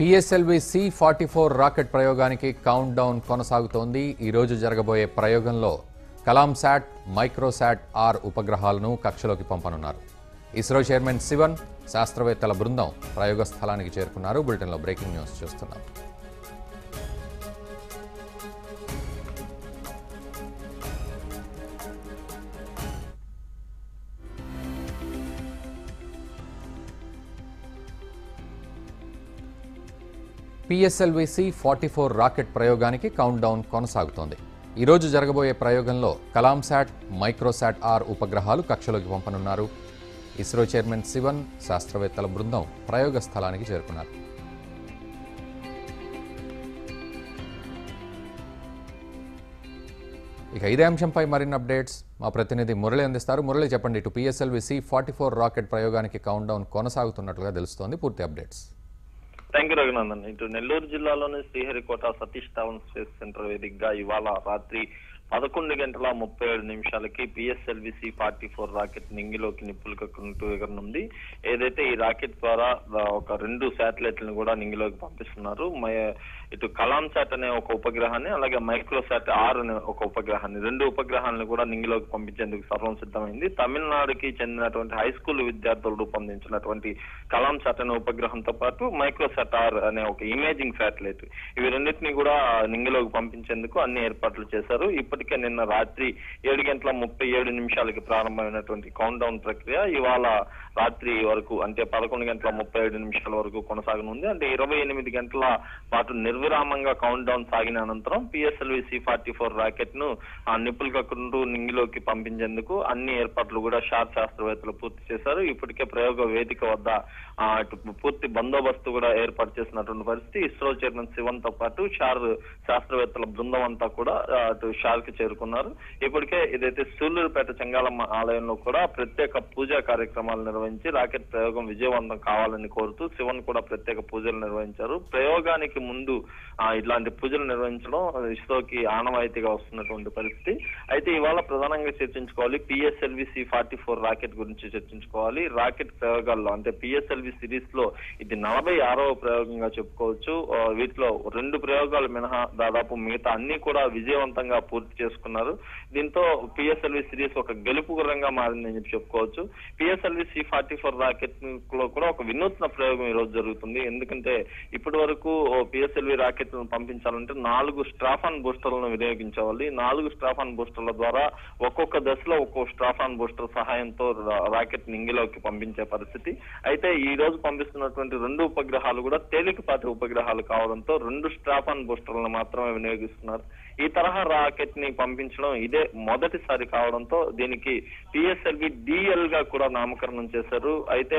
PSLV C-44 rocket ప్రయోగానికి count down కొనసాగుతోంది. ఈ రోజు జరగబోయే ప్రయోగంలో కలాంశాట్, Microsat R ఉపగ్రహాలను కక్షలోకి పంపనున్నారు. ISRO chairman Sivan, శాస్త్రవేత్తల బృందం ప్రయోగ స్థలానికి చేరుకున్నారు. బులెటిన్లో బ్రేకింగ్ న్యూస్ చూస్తున్నాం. PSLV C-44 రాకెట్ ప్రయోగానికి కౌంట్ డౌన్ కొనసాగుతోంది. ఈ రోజు జరగబోయే ప్రయోగంలో కలాంశాట్, మైక్రోశాట్ R ఉపగ్రహాలు కక్షలోకి పంపనున్నారు. ఇస్రో చైర్మన్ శివన్, శాస్త్రవేత్తల బృందం ప్రయోగ స్థలానికి చేరుకున్నారు. ఇక ఇదే అంశంపై మరిన్ని అప్డేట్స్ మా ప్రతినిధి మురళి అందిస్తారు. మురళి, చెప్పండి. ఇటు PSLV C-44 రాకెట్ ప్రయోగానికి కౌంట్ డౌన్ కొనసాగుతున్నట్లుగా తెలుస్తోంది. పూర్తి అప్డేట్స్. Thank you Raghunandan. ఇటు నెల్లూరు జిల్లాలోని శ్రీహరికోట సతీష్ ధావన్ స్పేస్ సెంటర్ వేదికగా ఇవాళ రాత్రి 11:37 PSLV C-44 రాకెట్ నింగిలోకి నిప్పులు ఎగరనుంది. ఏదైతే ఈ రాకెట్ ద్వారా ఒక 2 శాటిలైట్లను కూడా నింగిలోకి పంపిస్తున్నారు. ఇటు కలాంశాట్ అనే ఒక ఉపగ్రహాన్ని, అలాగే మైక్రోశాట్ R అనే ఒక ఉపగ్రహాన్ని, 2 ఉపగ్రహాలను కూడా నింగిలోకి పంపించేందుకు సర్వం సిద్ధమైంది. తమిళనాడుకి చెందినటువంటి హై స్కూల్ విద్యార్థులు రూపొందించినటువంటి కలాంశాట్ అనే ఉపగ్రహంతో పాటు మైక్రోశాట్ R అనే ఒక ఇమేజింగ్ శాటిలైట్, ఇవి రెండింటినీ కూడా నింగిలోకి పంపించేందుకు అన్ని ఏర్పాట్లు చేశారు. ఇప్పటికే నిన్న రాత్రి 7:37 ప్రారంభమైనటువంటి కౌంట్ డౌన్ ప్రక్రియ ఇవాళ రాత్రి వరకు, అంటే 11:37 వరకు కొనసాగనుంది. అంటే 28 గంటల పాటు నిర్విరామంగా కౌంట్ డౌన్ సాగిన అనంతరం PSLV C-44 రాకెట్ ను నిప్పులు కక్కుంటూ నింగిలోకి పంపించేందుకు అన్ని ఏర్పాట్లు కూడా శాస్త్రవేత్తలు పూర్తి చేశారు. ఇప్పటికే ప్రయోగ వేదిక వద్ద పూర్తి బందోబస్తు కూడా ఏర్పాటు చేసినటువంటి పరిస్థితి. ఇస్రో చైర్మన్ శివన్ తో పాటు శాస్త్రవేత్తల బృందం అంతా కూడా అటు షార్కి చేరుకున్నారు. ఇప్పటికే ఇదైతే సూళ్లూరుపేట చెంగాలమ్మ ఆలయంలో కూడా ప్రత్యేక పూజా కార్యక్రమాలు నిర్వహించి రాకెట్ ప్రయోగం విజయవంతం కావాలని కోరుతూ శివన్ కూడా ప్రత్యేక పూజలు నిర్వహించారు. ప్రయోగానికి ముందు ఇట్లాంటి పూజలు నిర్వహించడం ఇస్రోకి ఆనవాయితీగా వస్తున్నటువంటి పరిస్థితి. అయితే ఇవాళ ప్రధానంగా చర్చించుకోవాలి PSLV C-44 రాకెట్ గురించి చర్చించుకోవాలి. రాకెట్ ప్రయోగాల్లో, అంటే PSLV సిరీస్ లో ఇది 46వ ప్రయోగంగా చెప్పుకోవచ్చు. వీటిలో 2 ప్రయోగాలు మినహా దాదాపు మిగతా అన్ని కూడా విజయవంతంగా పూర్తి చేసుకున్నారు. దీంతో PSLV సిరీస్ ఒక గెలుపు గుర్రంగా మారిందని చెప్పి చెప్పుకోవచ్చు. PSLV C-44 రాకెట్ లో కూడా ఒక వినూత్న ప్రయోగం ఈ రోజు జరుగుతుంది. ఎందుకంటే ఇప్పటి వరకు PSLV రాకెట్ పంపించాలంటే 4 స్ట్రాఫాన్ బూస్టర్లను వినియోగించాలి. 4 స్ట్రాఫాన్ బూస్టర్ల ద్వారా ఒక్కొక్క దశలో ఒక్కో స్ట్రాఫాన్ బూస్టర్ సహాయంతో రాకెట్ నింగిలోకి పంపించే పరిస్థితి. అయితే ఈ రోజు పంపిస్తున్నటువంటి 2 ఉపగ్రహాలు కూడా తేలికపాటి ఉపగ్రహాలు కావడంతో 2 స్ట్రాఫాన్ బూస్టర్లను మాత్రమే వినియోగిస్తున్నారు. ఈ తరహా రాకెట్ ని పంపించడం ఇదే మొదటిసారి కావడంతో దీనికి PSLV DL గా కూడా నామకరణం చేశారు. అయితే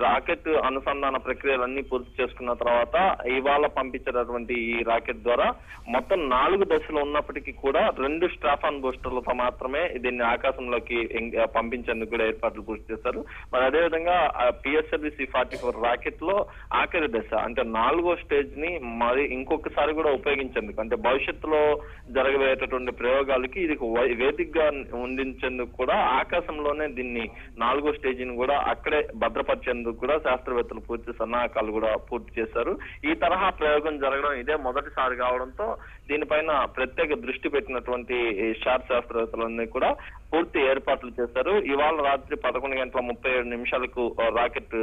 రాకెట్ అనుసంధాన ప్రక్రియలన్నీ పూర్తి చేసుకున్న తర్వాత ఇవాళ పంపించేటటువంటి ఈ రాకెట్ ద్వారా మొత్తం 4 దశలు ఉన్నప్పటికీ కూడా 2 స్ట్రాఫాన్ బూస్టర్లతో మాత్రమే దీన్ని ఆకాశంలోకి పంపించేందుకు కూడా ఏర్పాట్లు పూర్తి చేశారు. మరి అదేవిధంగా PSLV C-44 రాకెట్ లో ఆఖరి దశ, అంటే 4వ స్టేజ్ ని మరి ఇంకొకసారి కూడా ఉపయోగించేందుకు, అంటే భవిష్యత్తులో జరగబోయేటటువంటి ప్రయోగాలకి ఇది వేదికగా ఉండించేందుకు కూడా ఆకాశంలోనే దీన్ని 4వ స్టేజీని కూడా అక్కడే భద్రపరిచేందుకు కూడా శాస్త్రవేత్తలు పూర్తి సన్నాహకాలు కూడా పూర్తి చేశారు. ఈ తరహా ప్రయోగం జరగడం ఇదే మొదటిసారి కావడంతో దీనిపైన ప్రత్యేక దృష్టి పెట్టినటువంటి శాస్త్రవేత్తలన్నీ కూడా పూర్తి ఏర్పాట్లు చేశారు. ఇవాళ రాత్రి 11:37 రాకెట్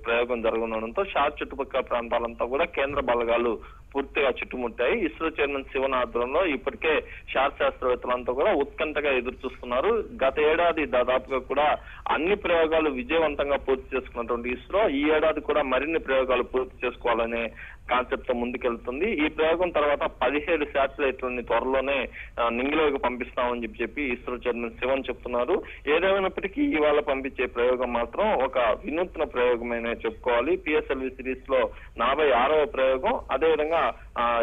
ప్రయోగం జరగనుండడంతో చుట్టుపక్కల ప్రాంతాలంతా కూడా కేంద్ర బలగాలు పూర్తిగా చుట్టుముట్టాయి. ఇస్రో చైర్మన్ శివన్ ఆధ్వర్యంలో ఇప్పటికే శాస్త్రవేత్తలంతా కూడా ఉత్కంఠగా ఎదురు చూస్తున్నారు. గత ఏడాది దాదాపుగా కూడా అన్ని ప్రయోగాలు విజయవంతంగా పూర్తి చేసుకున్నటువంటి ఇస్రో ఈ ఏడాది కూడా మరిన్ని ప్రయోగాలు పూర్తి చేసుకోవాలనే కాన్సెప్ట్ తో ముందుకెళ్తుంది. ఈ ప్రయోగం తర్వాత 17 శాటిలైట్లని త్వరలోనే నింగిలోకి పంపిస్తామని చెప్పి ఇస్రో చైర్మన్ శివన్ చెప్తున్నారు. ఏదేమైనప్పటికీ ఇవాళ పంపించే ప్రయోగం మాత్రం ఒక వినూత్న ప్రయోగమైన చెప్పుకోవాలి. PSLV సిరీస్ లో 46వ ప్రయోగం. అదేవిధంగా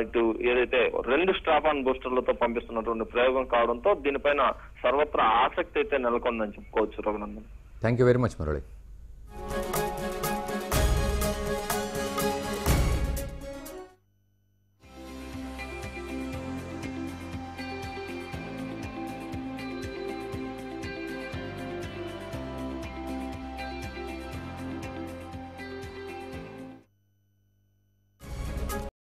ఇటు ఏదైతే 2 స్ట్రాఫాన్ బూస్టర్లతో పంపిస్తున్నటువంటి ప్రయోగం కావడంతో దీనిపైన సర్వత్రా ఆసక్తి అయితే నెలకొందని చెప్పుకోవచ్చు. Raghunandan, thank you very much Murali.